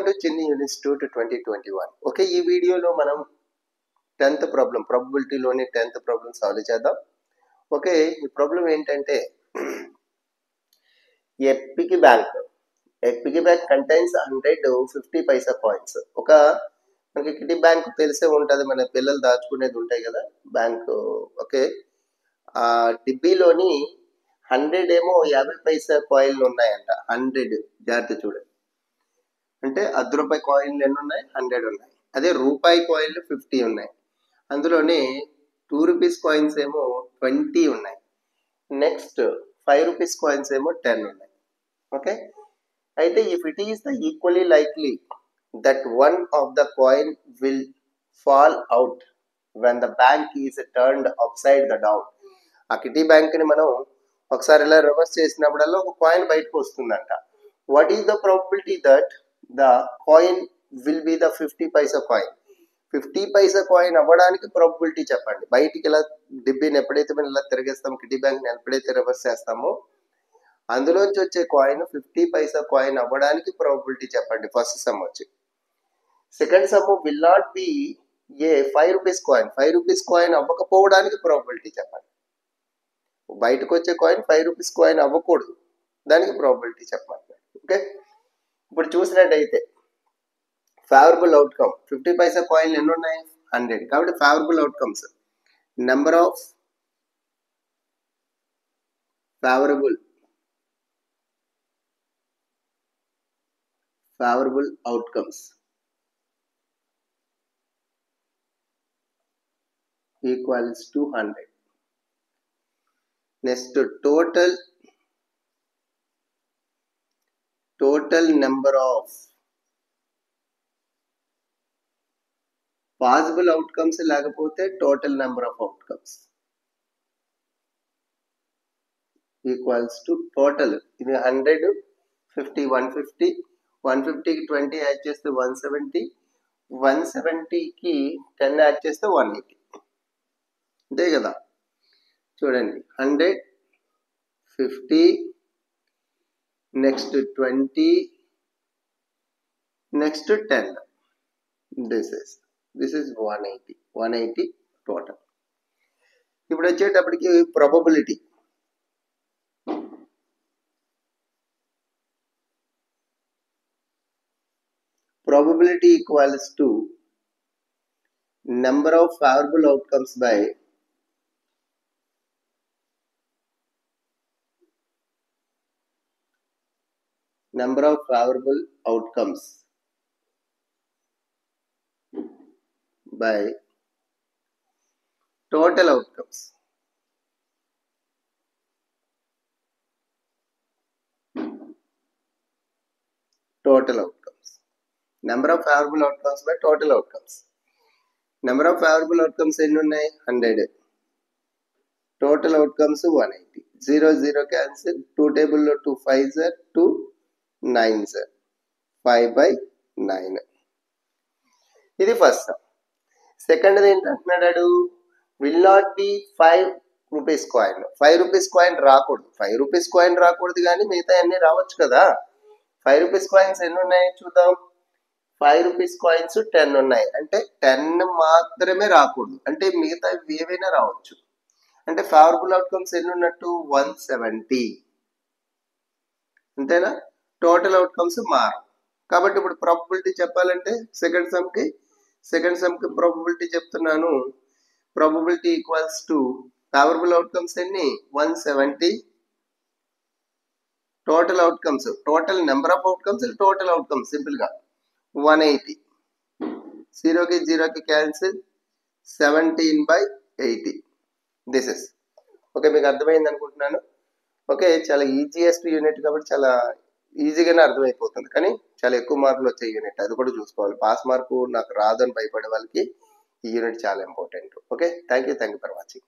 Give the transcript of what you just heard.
Welcome to Chinni units 2 to 2021. Okay, ఈ వీడియోలో మనం 10th ప్రాబ్లం ప్రాబబిలిటీలోని 10th ప్రాబ్లం సాల్వ్ చేద్దాం. ఓకే, ఈ ప్రాబ్లం ఏంటంటే a piggy bank contains 150 paisa coins. ఒక మనకి కిటీ బ్యాంక్ తెలిసే ఉంటుంది, మన పిల్లలు దాచుకునేది ఉంటాయి కదా బ్యాంక్. ఓకే, ఆ డిబ్బీలోని 100 ఏమో 50 పైసా కాయిన్లు ఉన్నాయంట. 100 జాగ్రత్త చూడండి, అంటే ₹10 కాయిన్లు ఎన్ని ఉన్నాయి? 100 ఉన్నాయి. అదే రూపాయి కాయిన్లు 50 ఉన్నాయి. అందులోనే ₹2 కాయిన్స్ ఏమో 20 ఉన్నాయి. నెక్స్ట్ ₹5 కాయిన్స్ ఏమో 10 ఉన్నాయి. ఓకే, అయితే if it is the equally likely that one of the coin will fall out when the bank is turned upside the down. ఆ కిటీ బ్యాంక్ ని మనం ఒకసారి ఇలా రివర్స్ చేసినప్పుడల్లా ఒక కాయిన్ బయటకు వస్తుందంట. What is the probability that the coin will be the 50 paisa coin? 50 paisa coin అవ్వడానికి ప్రాబబిలిటీ చెప్పండి. బయటికి ఇలా డిబ్బీని ఎప్పుడైతే మనం ఇలా తిరిగేస్తామో, కిటీ బ్యాంక్ని ఎప్పుడైతే రివర్స్ చేస్తామో అందులోంచి వచ్చే కాయిన్ 50 పైసా కాయిన్ అవ్వడానికి ప్రాబబిలిటీ చెప్పండి. ఫస్ట్ సమ్ వచ్చి. Second sum will not be a ₹5 coin. ₹5 coin అవ్వకపోవడానికి ప్రాబబిలిటీ చెప్పండి. బయటకు వచ్చే కాయిన్ ₹5 కాయిన్ అవ్వకూడదు, దానికి ప్రాబబిలిటీ చెప్పండి. ఓకే, ఇప్పుడు చూసినట్టయితే ఫేవరబుల్ అవుట్కమ్ 50 పైసా కాయిన్లు ఎన్ని ఉన్నాయి? 100. కాబట్టి favourable outcomes, number of favourable outcomes equals to 100. Next total number of possible outcomes లేకపోతే total number of outcomes equals to total. ఇది 100, 50, 150, 150కి 20 యాడ్ చేస్తే 170, 170కి 10 యాడ్ చేస్తే 180. అంతే కదా, చూడండి 100, 50, next 20, next 10. This is 180 total. ఇప్పుడు వచ్చేటప్పటికి probability equals to number of favourable outcomes by number of favorable outcomes by total outcomes. Number of favorable outcomes by total outcomes. Number of favorable outcomes ఎన్ని ఉన్నాయి? 100. Total outcomes 180. 0 0 cancel. 2 table లో 2 5s are 2 9s, 5/9. ఇది first. Second ఏంటంటున్నాడు? Will not be ₹5 coin. ₹5 coin రాకూడదు. ₹5 coin రాకూడదు కానీ మిగతా అన్ని రావచ్చు కదా. ₹5 కాయిన్స్ ఎన్ని ఉన్నాయి చూద్దాం. ₹5 కాయిన్స్ 10 ఉన్నాయి, అంటే 10 మాత్రమే రాకూడదు, అంటే మిగతా ఏవైనా రావచ్చు. అంటే ఫేవరబుల్ అవుట్కమ్స్ ఎన్ని ఉన్నట్టు? 170. అంతేనా? టోటల్ అవుట్కమ్స్ మారు. కాబట్టి ఇప్పుడు ప్రాబబిలిటీ చెప్పాలంటే సెకండ్ సమ్ కి ప్రాబబిలిటీ చెప్తున్నాను. Probability equals to favourable outcomes ఎన్ని? 170. Total outcomes, total number of outcomes, total outcomes simple గా 180. 0కి 0కి క్యాన్సిల్, 17/80. This is okay. మీకు అర్థమైంది అనుకుంటున్నాను. ఓకే, చాలా ఈజియెస్ట్ యూనిట్ కాబట్టి చాలా ఈజీగానే అర్థమైపోతుంది, కానీ చాలా ఎక్కువ మార్కులు వచ్చే యూనిట్, అది కూడా చూసుకోవాలి. పాస్ మార్కు నాకు రాదు అని భయపడే వాళ్ళకి ఈ యూనిట్ చాలా important. Okay, thank you for watching.